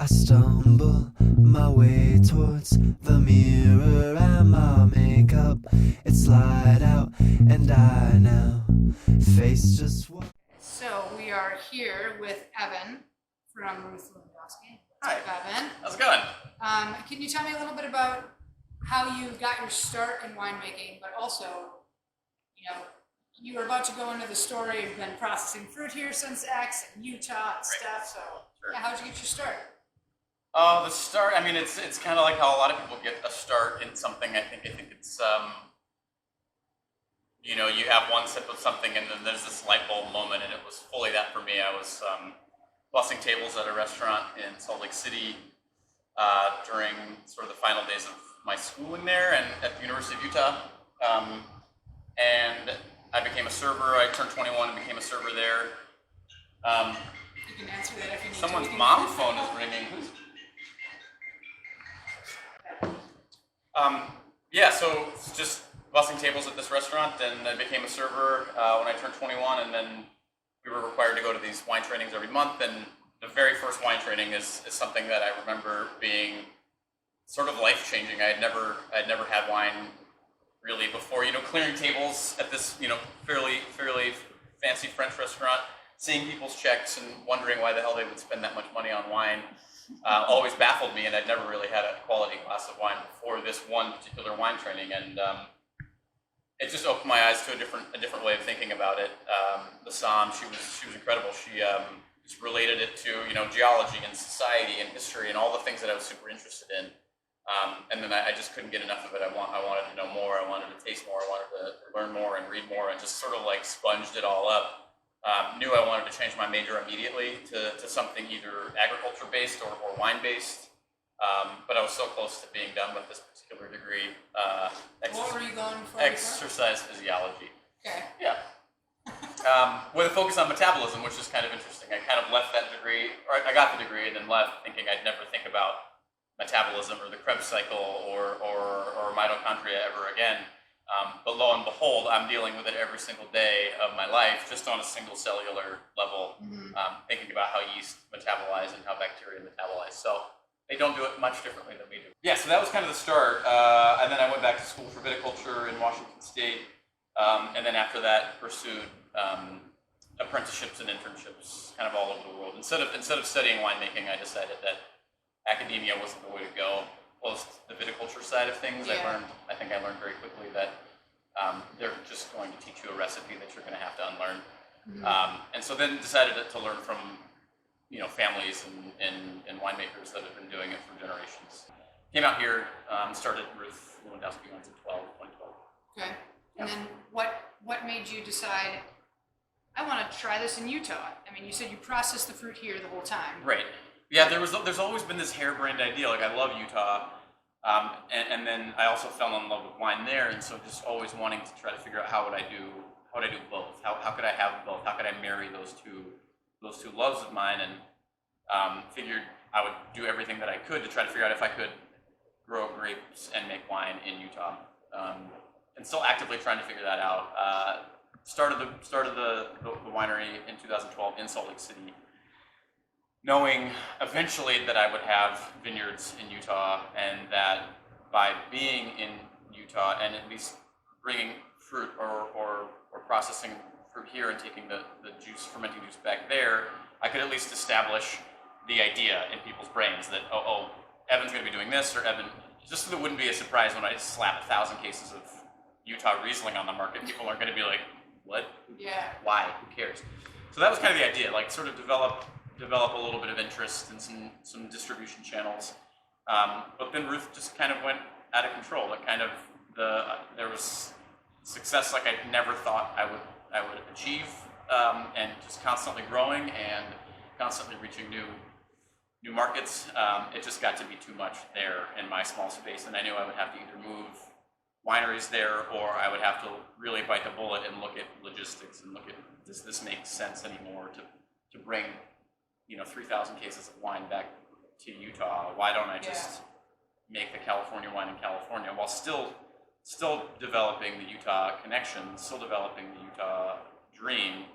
I stumble my way towards the mirror and my makeup, it slide out, and I now face just what. So we are here with Evan from Ruth Lewandowski. Hi. Evan. How's it going? Can you tell me a little bit about how you got your start in winemaking, but also, you were about to go into the story. You've been processing fruit here since X and Utah and stuff. So, Sure. Yeah, how'd you get your start? The start. I mean, it's kind of like how a lot of people get a start in something. I think it's you have one sip of something and then there's this light bulb moment, and it was fully that for me. I was bussing tables at a restaurant in Salt Lake City during sort of the final days of my schooling there and at the University of Utah, and I became a server. I turned 21 and became a server there. You can answer that if you need Someone's to. mom's phone is ringing. Yeah, so it's just bussing tables at this restaurant, and I became a server when I turned 21, and then we were required to go to these wine trainings every month, and the very first wine training is something that I remember being sort of life-changing. I had never had wine really before, clearing tables at this, fairly fancy French restaurant, seeing people's checks and wondering why the hell they would spend that much money on wine always baffled me, and I'd never really had a quality glass of wine before this one particular wine training, and it just opened my eyes to a different way of thinking about it. The Somm, she was incredible. She just related it to geology and society and history and all the things that I was super interested in. And then I just couldn't get enough of it. I wanted to know more. I wanted to taste more. I wanted to learn more and read more, and just sort of like sponged it all up. Knew I wanted to change my major immediately to something either agriculture-based or wine-based. But I was so close to being done with this particular degree. What were you going for? Exercise physiology. Okay. Yeah. With a focus on metabolism, which is kind of interesting. I kind of left that degree, or I got the degree and then left thinking I'd never think about metabolism or the Krebs cycle or mitochondria ever again. But lo and behold, I'm dealing with it every single day of my life, just on a single cellular level, thinking about how yeast metabolize and how bacteria metabolize. So they don't do it much differently than we do. Yeah, so that was kind of the start. And then I went back to school for viticulture in Washington State. And then after that, pursued apprenticeships and internships kind of all over the world. Instead of studying winemaking, I decided that academia wasn't the way to go. Close to the viticulture side of things, Yeah. I think I learned very quickly that they're just going to teach you a recipe that you're going to have to unlearn. And so then decided to learn from families and winemakers that have been doing it for generations. Came out here, started Ruth Lewandowski in 2012. Okay. And then what made you decide, I want to try this in Utah? I mean, you said you processed the fruit here the whole time. Right. Yeah, there's always been this harebrained idea. Like, I love Utah, and then I also fell in love with wine there, and so just always wanting to try to figure out how would I do both? How could I have both? How could I marry those two loves of mine? And figured I would do everything that I could to try to figure out if I could grow grapes and make wine in Utah. And still actively trying to figure that out. Started the winery in 2012 in Salt Lake City, knowing eventually that I would have vineyards in Utah, and that by being in Utah and at least bringing fruit or processing fruit here and taking the fermenting juice back there, I could at least establish the idea in people's brains that, oh, Evan's going to be doing this, or Evan, just so it wouldn't be a surprise when I slap 1,000 cases of Utah Riesling on the market. People aren't going to be like, what? Yeah. Why? Who cares? So that was kind of the idea, like sort of develop a little bit of interest in some distribution channels. But then Ruth just kind of went out of control. Like, kind of there was success like I never thought I would achieve, and just constantly growing and constantly reaching new markets. It just got to be too much there in my small space, and I knew I would have to either move wineries there, or I would have to really bite the bullet and look at logistics and look at, does this make sense anymore to bring 3,000 cases of wine back to Utah? Why don't I just make the California wine in California while still developing the Utah connection, still developing the Utah dream?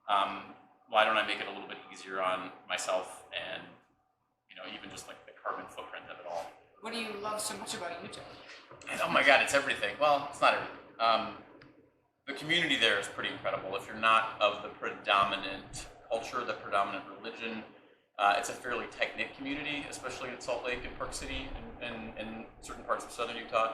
Why don't I make it a little bit easier on myself and even just like the carbon footprint of it all. What do you love so much about Utah? Oh my God, it's everything. Well, it's not everything. The community there is pretty incredible. If you're not of the predominant culture, the predominant religion, it's a fairly tight-knit community, especially in Salt Lake and Park City and certain parts of southern Utah.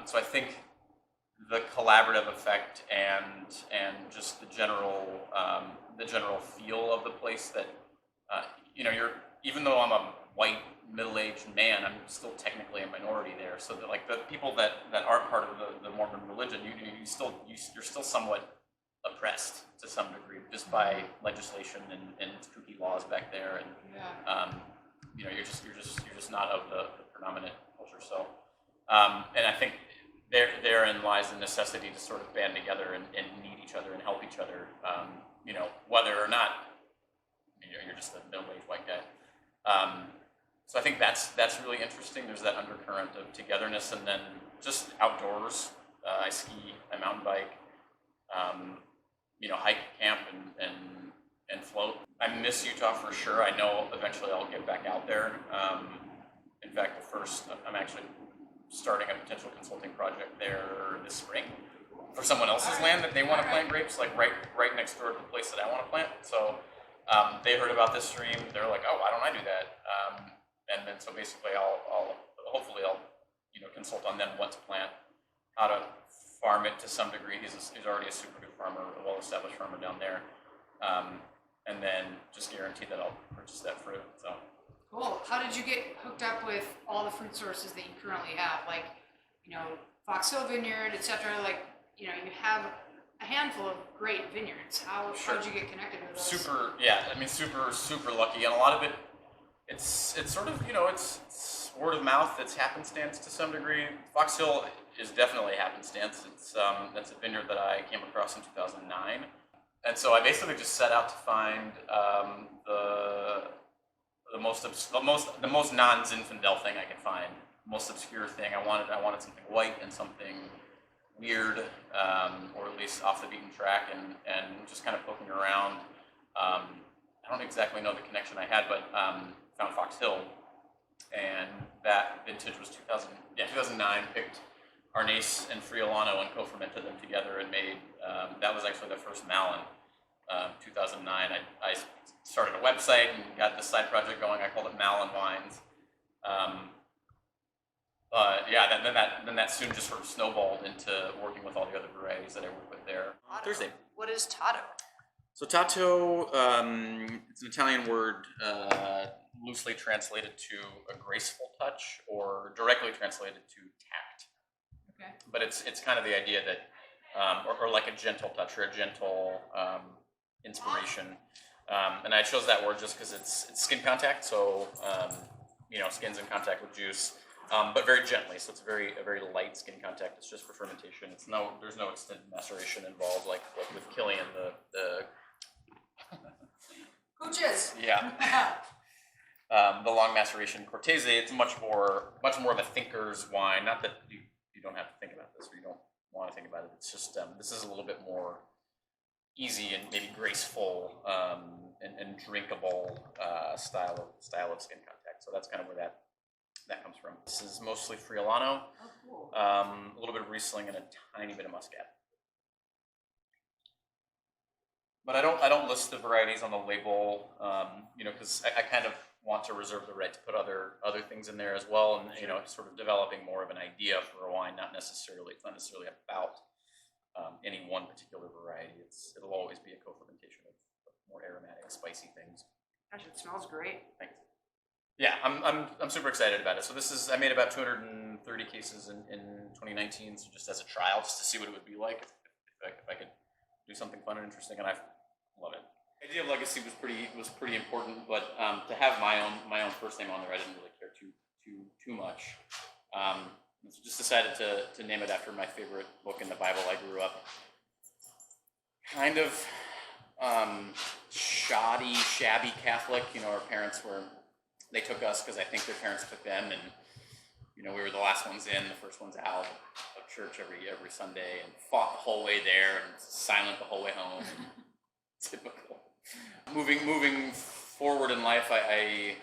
So I think the collaborative effect and just the general feel of the place that you're, even though I'm a white middle-aged man, I'm still technically a minority there. So that like the people that are part of the Mormon religion, you're still somewhat oppressed to some degree just by legislation and kooky laws back there, and you're just not of the predominant culture. So and I think therein lies the necessity to sort of band together and need each other and help each other, whether or not you're just a middle-aged white guy. So I think that's really interesting. There's that undercurrent of togetherness, and then just outdoors. I ski, I mountain bike, hike, camp, and float. I miss Utah for sure. I know eventually I'll get back out there. In fact, I'm actually starting a potential consulting project there this spring for someone else's land that they want to plant grapes, like right next door to the place that I want to plant. So they heard about this stream. They're like, oh, why don't I do that? And then so basically I'll hopefully consult on them what to plant, how to farm it to some degree. He's already a super good farmer, a well-established farmer down there. And then just guarantee that I'll purchase that fruit. So Cool. How did you get hooked up with all the fruit sources that you currently have? Like, Fox Hill Vineyard, etc. Like, you have a handful of great vineyards. How did you get connected with those? Super lucky. And a lot of it, it's sort of, it's word of mouth. It's happenstance to some degree. Fox Hill is definitely happenstance. That's a vineyard that I came across in 2009. And so I basically just set out to find the most non-Zinfandel thing I could find, most obscure thing. I wanted something white and something weird, or at least off the beaten track, and just kind of poking around. I don't exactly know the connection I had, but found Fox Hill, and that vintage was 2009. Picked Arnace and Friulano and co-fermented them together and made. That was actually the first Malin. 2009. I started a website and got this side project going. I called it Malin Wines. Then that soon just sort of snowballed into working with all the other varieties that I work with there. Thursday. What is Tato? So Tato, it's an Italian word, loosely translated to a graceful touch, or directly translated to tact. Okay. But it's kind of the idea that, or like a gentle touch or a gentle inspiration. And I chose that word just because it's skin contact, so skin's in contact with juice, but very gently. So it's a very light skin contact. It's just for fermentation. There's no extended maceration involved, like with Killian the Cooches. Yeah. The long maceration Cortese. It's much more of a thinker's wine. Not that you don't have to think about this, or you don't want to think about it. It's just this is a little bit more easy and maybe graceful and drinkable style of skin contact. So that's kind of where that comes from. This is mostly Friulano, Oh, cool. a little bit of Riesling, and a tiny bit of Muscat. But I don't list the varieties on the label, because I kind of want to reserve the right to put other things in there as well, and sort of developing more of an idea for a wine. It's not necessarily about any one particular variety. It'll always be a co-fermentation of more aromatic, spicy things. Gosh, it smells great. Thanks. Yeah, I'm super excited about it. So I made about 230 cases in 2019, so just as a trial, just to see what it would be like if I could do something fun and interesting, and I love it. The idea of legacy was pretty important, but to have my own first name on there, I didn't really care too much. So just decided to name it after my favorite book in the Bible. I grew up kind of shabby Catholic. Our parents they took us because I think their parents took them, and we were the last ones in, the first ones out of church every Sunday, and fought the whole way there and silent the whole way home. Typical. Moving forward in life, I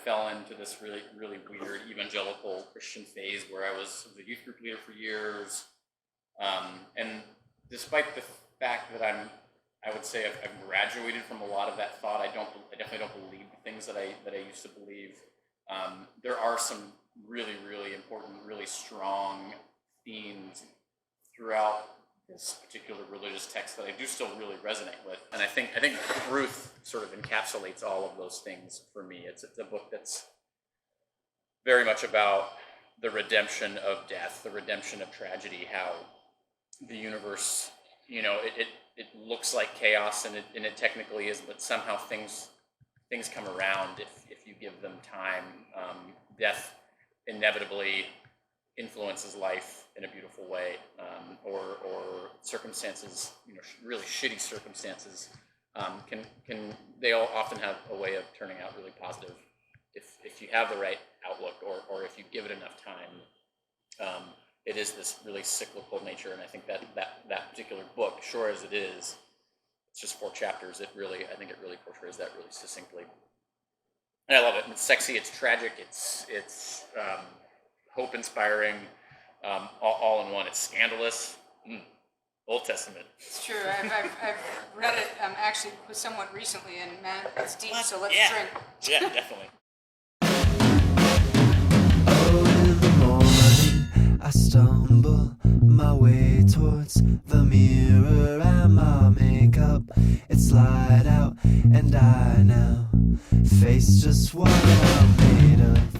fell into this really weird evangelical Christian phase where I was a youth group leader for years, and despite the fact that I would say I've graduated from a lot of that thought, I definitely don't believe the things that I used to believe. There are some really important, really strong themes throughout this particular religious text that I do still really resonate with, and I think Ruth sort of encapsulates all of those things for me. It's a book that's very much about the redemption of death, the redemption of tragedy, how the universe, it looks like chaos, and it technically is, but somehow things come around if you give them time. Death inevitably influences life in a beautiful way, or circumstances, really shitty circumstances, they all often have a way of turning out really positive if you have the right outlook, or if you give it enough time. It is this really cyclical nature, and I think that particular book, short as it is, it's just 4 chapters. I think it really portrays that really succinctly, and I love it. It's sexy, it's tragic, it's hope inspiring, all in one. It's scandalous. Old Testament. It's true. I've read it actually somewhat recently, and man, it's deep. So let's drink. Yeah, definitely. Oh, in the morning I stumble my way towards the mirror.